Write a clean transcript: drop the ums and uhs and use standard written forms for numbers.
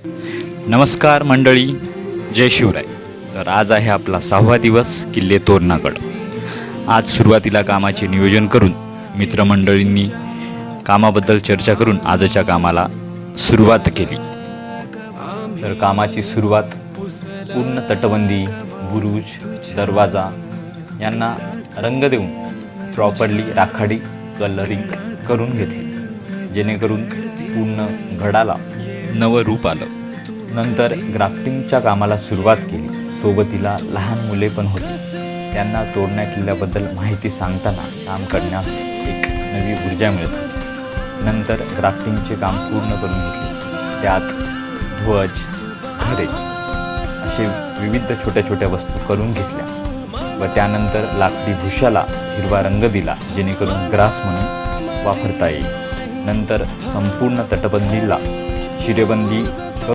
नमस्कार मंडळी, जय शिवराय. तर आज आहे आपला 6वा दिवस किल्ले तोरणागड. आज सुरुवातीला कामाचे नियोजन करून मित्रमंडळींनी कामाबद्दल चर्चा करून आजच्या कामाला सुरुवात केली. तर कामाची सुरुवात पूर्ण तटबंदी, बुरुज, दरवाजा यांना रंग देऊन प्रॉपरली राखाडी कलरिंग करून घेतली, जेणेकरून पूर्ण गडाला नवं रूप आलं. नंतर ग्राफ्टिंगच्या कामाला सुरुवात केली. सोबतीला लहान मुले पण होती. त्यांना तोरणा किल्ल्याबद्दल माहिती सांगताना काम करण्यास एक नवी ऊर्जा मिळत होती. नंतर ग्राफ्टिंगचे काम पूर्ण करून घेतले. त्यात ध्वज, घरे असे विविध छोट्या छोट्या वस्तू करून घेतल्या व त्यानंतर लाकडी भुशाला हिरवा रंग दिला, जेणेकरून ग्रास म्हणून वापरता येईल. नंतर संपूर्ण तटबंदीला शिरेबंदी